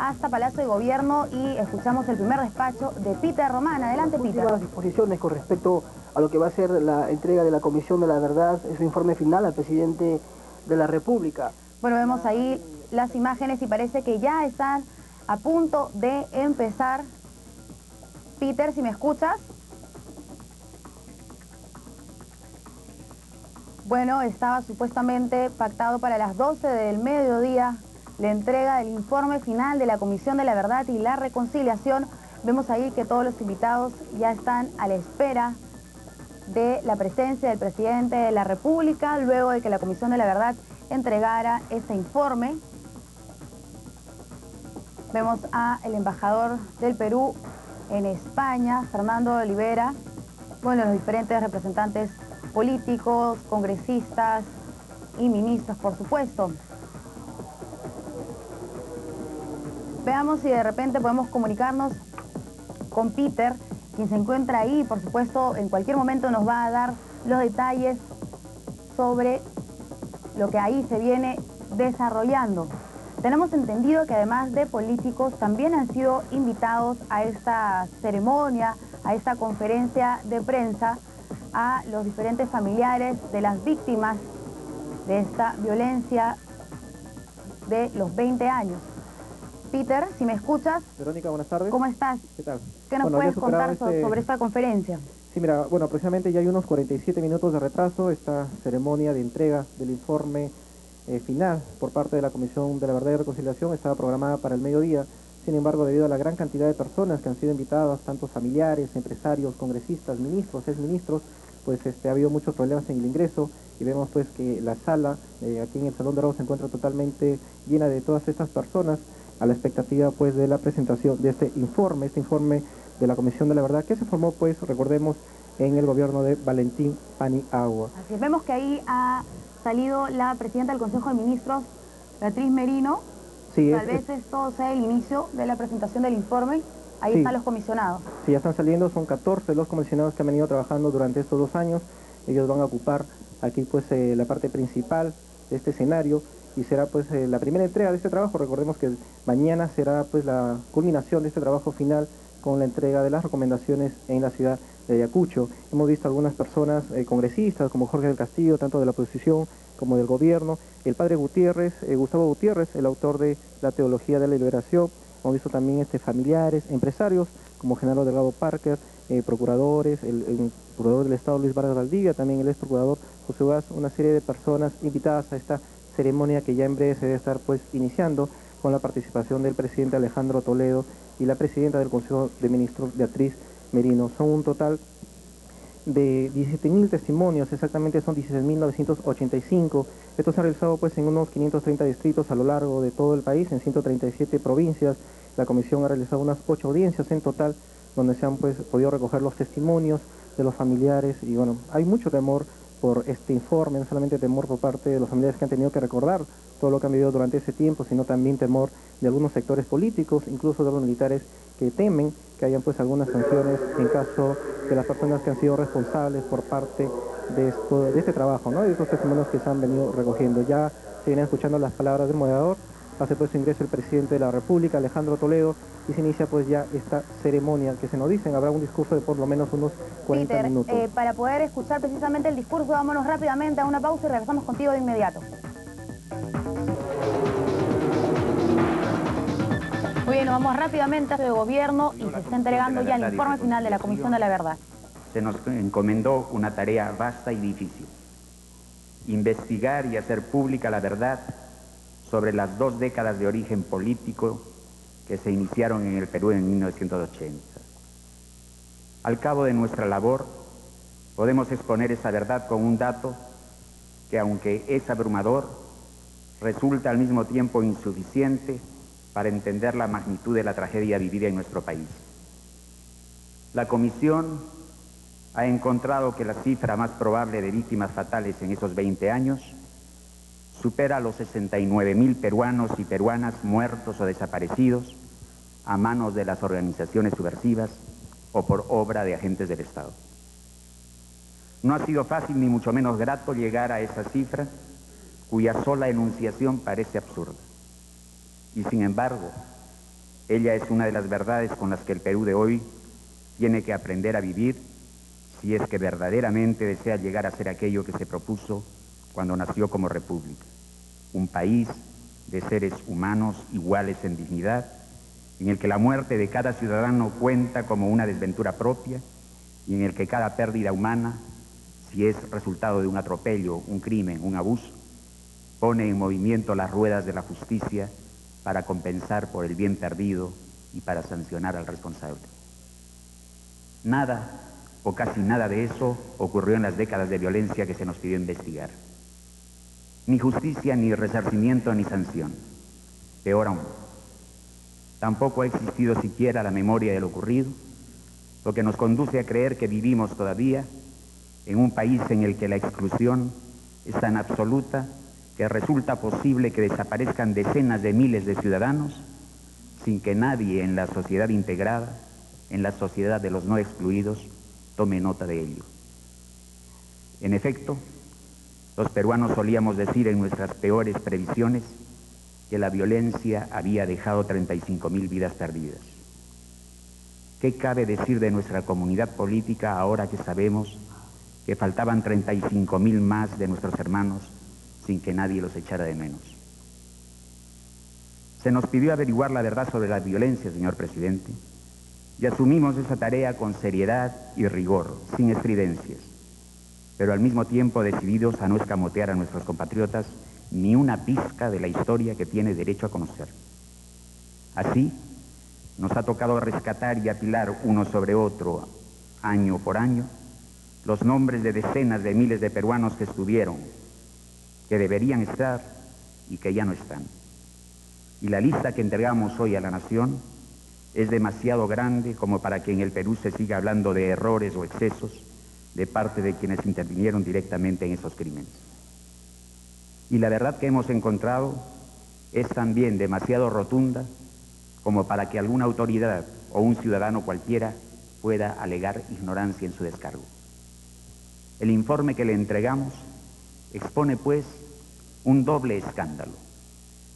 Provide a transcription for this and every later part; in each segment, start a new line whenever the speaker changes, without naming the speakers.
hasta Palacio de Gobierno y escuchamos el primer despacho de Peter Román. Adelante, Peter.
Las disposiciones con respecto a lo que va a ser la entrega de la Comisión de la Verdad, su informe final al presidente de la República.
Bueno, vemos ahí las imágenes y parece que ya están a punto de empezar. Peter, si me escuchas. Bueno, estaba supuestamente pactado para las 12 del mediodía la entrega del informe final de la Comisión de la Verdad y la Reconciliación. Vemos ahí que todos los invitados ya están a la espera de la presencia del presidente de la República, luego de que la Comisión de la Verdad entregara este informe. Vemos al embajador del Perú en España, Fernando Olivera, bueno, los diferentes representantes políticos, congresistas y ministros, por supuesto. Veamos si de repente podemos comunicarnos con Peter, quien se encuentra ahí. Por supuesto, en cualquier momento nos va a dar los detalles sobre lo que ahí se viene desarrollando. Tenemos entendido que además de políticos también han sido invitados a esta ceremonia, a esta conferencia de prensa, a los diferentes familiares de las víctimas de esta violencia de los 20 años. Peter, si me escuchas.
Verónica, buenas tardes.
¿Cómo estás?
¿Qué tal?
¿Qué nos puedes contar sobre esta conferencia?
Sí, mira, bueno, aproximadamente ya hay unos 47 minutos de retraso. Esta ceremonia de entrega del informe final por parte de la Comisión de la Verdad y Reconciliación estaba programada para el mediodía. Sin embargo, debido a la gran cantidad de personas que han sido invitadas, tanto familiares, empresarios, congresistas, ministros, exministros, pues ha habido muchos problemas en el ingreso y vemos pues que la sala aquí en el Salón Dorado se encuentra totalmente llena de todas estas personas a la expectativa pues de la presentación de este informe de la Comisión de la Verdad que se formó pues, recordemos, en el gobierno de Valentín Paniagua.
Así es, vemos que ahí ha salido la presidenta del Consejo de Ministros, Beatriz Merino.
Sí,
Tal vez esto sea el inicio de la presentación del informe. Ahí
sí,
están los comisionados.
Sí, ya están saliendo, son 14 los comisionados que han venido trabajando durante estos 2 años. Ellos van a ocupar aquí pues la parte principal de este escenario y será pues la primera entrega de este trabajo. Recordemos que mañana será pues la culminación de este trabajo final con la entrega de las recomendaciones en la ciudad de Ayacucho. Hemos visto algunas personas congresistas como Jorge del Castillo, tanto de la oposición como del gobierno, el padre Gutiérrez, Gustavo Gutiérrez, el autor de la Teología de la Liberación. Hemos visto también familiares, empresarios como Genaro Delgado Parker, procuradores, el procurador del Estado Luis Vargas Valdivia, también el ex procurador José Ugaz, una serie de personas invitadas a esta ceremonia que ya en breve se debe estar pues iniciando con la participación del presidente Alejandro Toledo y la presidenta del Consejo de Ministros Beatriz Merino. Son un total de 17.000 testimonios, exactamente son 16.985. Esto se ha realizado pues en unos 530 distritos a lo largo de todo el país, en 137 provincias. La comisión ha realizado unas 8 audiencias en total, donde se han pues podido recoger los testimonios de los familiares y bueno, hay mucho temor por este informe, no solamente temor por parte de los familiares que han tenido que recordar todo lo que han vivido durante ese tiempo, sino también temor de algunos sectores políticos, incluso de los militares que temen que hayan pues algunas sanciones en caso de las personas que han sido responsables por parte de este trabajo, ¿no? De estos testimonios que se han venido recogiendo. Ya se vienen escuchando las palabras del moderador, hace pues su ingreso el presidente de la República, Alejandro Toledo, y se inicia pues ya esta ceremonia que se nos dicen, habrá un discurso de por lo menos unos 40
Peter,
minutos.
Para poder escuchar precisamente el discurso, vámonos rápidamente a una pausa y regresamos contigo de inmediato. Muy bien, nos vamos rápidamente a el gobierno y se está entregando ya el informe final de la Comisión de la Verdad.
Se nos encomendó una tarea vasta y difícil: investigar y hacer pública la verdad sobre las 2 décadas de origen político que se iniciaron en el Perú en 1980. Al cabo de nuestra labor, podemos exponer esa verdad con un dato que, aunque es abrumador, resulta al mismo tiempo insuficiente para entender la magnitud de la tragedia vivida en nuestro país. La Comisión ha encontrado que la cifra más probable de víctimas fatales en esos 20 años supera los 69.000 peruanos y peruanas muertos o desaparecidos a manos de las organizaciones subversivas o por obra de agentes del Estado. No ha sido fácil ni mucho menos grato llegar a esa cifra, cuya sola enunciación parece absurda. Y sin embargo, Ella es una de las verdades con las que el Perú de hoy tiene que aprender a vivir si es que verdaderamente desea llegar a ser aquello que se propuso cuando nació como república. Un país de seres humanos iguales en dignidad, en el que la muerte de cada ciudadano cuenta como una desventura propia y en el que cada pérdida humana, si es resultado de un atropello, un crimen, un abuso, pone en movimiento las ruedas de la justicia para compensar por el bien perdido y para sancionar al responsable. Nada o casi nada de eso ocurrió en las décadas de violencia que se nos pidió investigar. Ni justicia, ni resarcimiento, ni sanción. Peor aún, tampoco ha existido siquiera la memoria de lo ocurrido, lo que nos conduce a creer que vivimos todavía en un país en el que la exclusión es tan absoluta que resulta posible que desaparezcan decenas de miles de ciudadanos sin que nadie en la sociedad integrada, en la sociedad de los no excluidos, tome nota de ello. En efecto, los peruanos solíamos decir en nuestras peores previsiones que la violencia había dejado 35.000 vidas perdidas. ¿Qué cabe decir de nuestra comunidad política ahora que sabemos que faltaban 35.000 más de nuestros hermanos sin que nadie los echara de menos? Se nos pidió averiguar la verdad sobre la violencia, señor presidente, y asumimos esa tarea con seriedad y rigor, sin estridencias, pero al mismo tiempo decididos a no escamotear a nuestros compatriotas ni una pizca de la historia que tiene derecho a conocer. Así, nos ha tocado rescatar y apilar uno sobre otro, año por año, los nombres de decenas de miles de peruanos que estuvieron, que deberían estar y que ya no están. Y la lista que entregamos hoy a la nación es demasiado grande como para que en el Perú se siga hablando de errores o excesos de parte de quienes intervinieron directamente en esos crímenes. Y la verdad que hemos encontrado es también demasiado rotunda como para que alguna autoridad o un ciudadano cualquiera pueda alegar ignorancia en su descargo. El informe que le entregamos expone, pues, un doble escándalo: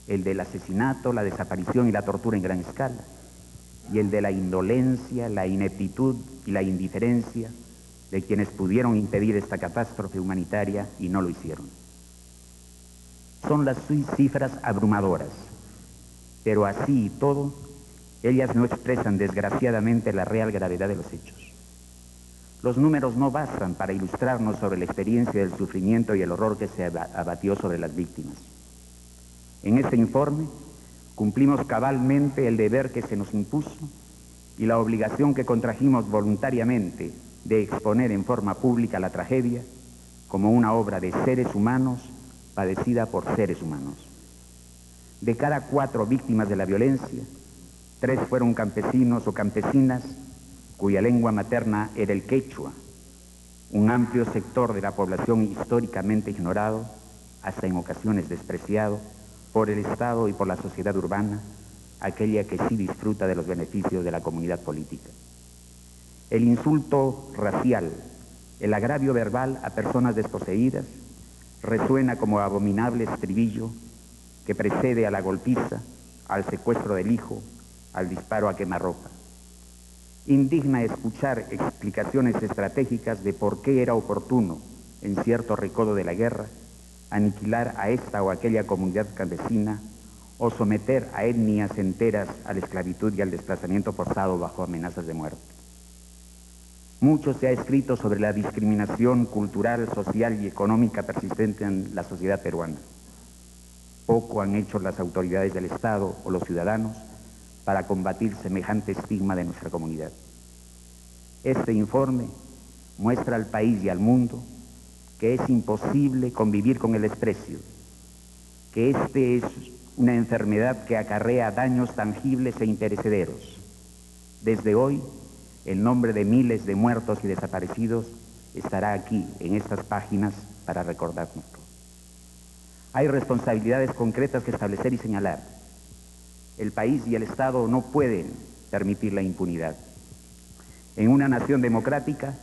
el del asesinato, la desaparición y la tortura en gran escala, y el de la indolencia, la ineptitud y la indiferencia de quienes pudieron impedir esta catástrofe humanitaria y no lo hicieron. Son las cifras abrumadoras, pero así y todo, ellas no expresan desgraciadamente la real gravedad de los hechos. Los números no bastan para ilustrarnos sobre la experiencia del sufrimiento y el horror que se abatió sobre las víctimas. En este informe cumplimos cabalmente el deber que se nos impuso y la obligación que contrajimos voluntariamente de exponer en forma pública la tragedia como una obra de seres humanos padecida por seres humanos. De cada 4 víctimas de la violencia, 3 fueron campesinos o campesinas cuya lengua materna era el quechua, un amplio sector de la población históricamente ignorado, hasta en ocasiones despreciado, por el Estado y por la sociedad urbana, aquella que sí disfruta de los beneficios de la comunidad política. El insulto racial, el agravio verbal a personas desposeídas, resuena como abominable estribillo que precede a la golpiza, al secuestro del hijo, al disparo a quemarropa. Indigna escuchar explicaciones estratégicas de por qué era oportuno, en cierto recodo de la guerra, aniquilar a esta o aquella comunidad campesina o someter a etnias enteras a la esclavitud y al desplazamiento forzado bajo amenazas de muerte. Mucho se ha escrito sobre la discriminación cultural, social y económica persistente en la sociedad peruana. Poco han hecho las autoridades del Estado o los ciudadanos para combatir semejante estigma de nuestra comunidad. Este informe muestra al país y al mundo que es imposible convivir con el desprecio, que este es una enfermedad que acarrea daños tangibles e imperecederos. Desde hoy, el nombre de miles de muertos y desaparecidos estará aquí, en estas páginas, para recordarnos. Hay responsabilidades concretas que establecer y señalar. El país y el Estado no pueden permitir la impunidad. En una nación democrática,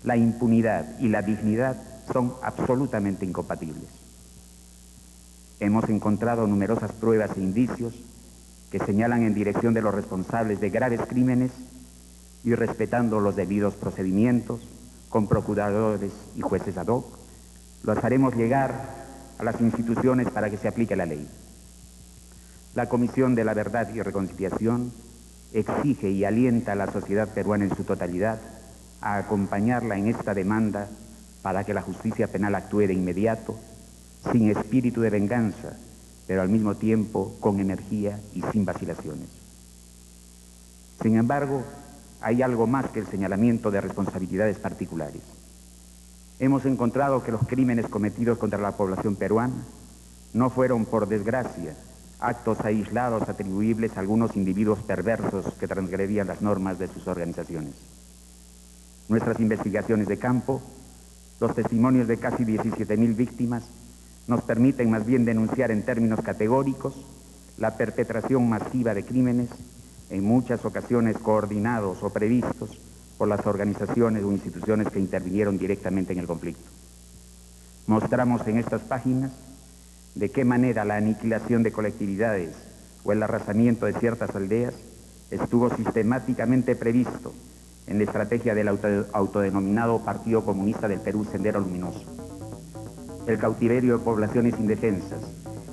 la impunidad y la dignidad son absolutamente incompatibles. Hemos encontrado numerosas pruebas e indicios que señalan en dirección de los responsables de graves crímenes y respetando los debidos procedimientos con procuradores y jueces ad hoc, los haremos llegar a las instituciones para que se aplique la ley. La Comisión de la Verdad y Reconciliación exige y alienta a la sociedad peruana en su totalidad a acompañarla en esta demanda para que la justicia penal actúe de inmediato, sin espíritu de venganza, pero al mismo tiempo con energía y sin vacilaciones. Sin embargo, hay algo más que el señalamiento de responsabilidades particulares. Hemos encontrado que los crímenes cometidos contra la población peruana no fueron, por desgracia, actos aislados atribuibles a algunos individuos perversos que transgredían las normas de sus organizaciones. Nuestras investigaciones de campo, los testimonios de casi 17.000 víctimas, nos permiten más bien denunciar en términos categóricos la perpetración masiva de crímenes, en muchas ocasiones coordinados o previstos por las organizaciones o instituciones que intervinieron directamente en el conflicto. Mostramos en estas páginas de qué manera la aniquilación de colectividades o el arrasamiento de ciertas aldeas estuvo sistemáticamente previsto en la estrategia del autodenominado Partido Comunista del Perú, Sendero Luminoso. El cautiverio de poblaciones indefensas,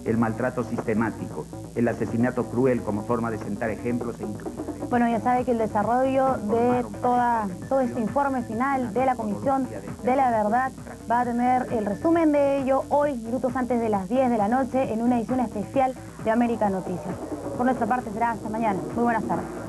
el maltrato sistemático, el asesinato cruel como forma de sentar ejemplos e inclusive...
Bueno, ya sabe que el desarrollo de todo este informe final de la Comisión de la Verdad va a tener el resumen de ello hoy, minutos antes de las 10 de la noche, en una edición especial de América Noticias. Por nuestra parte será hasta mañana. Muy buenas tardes.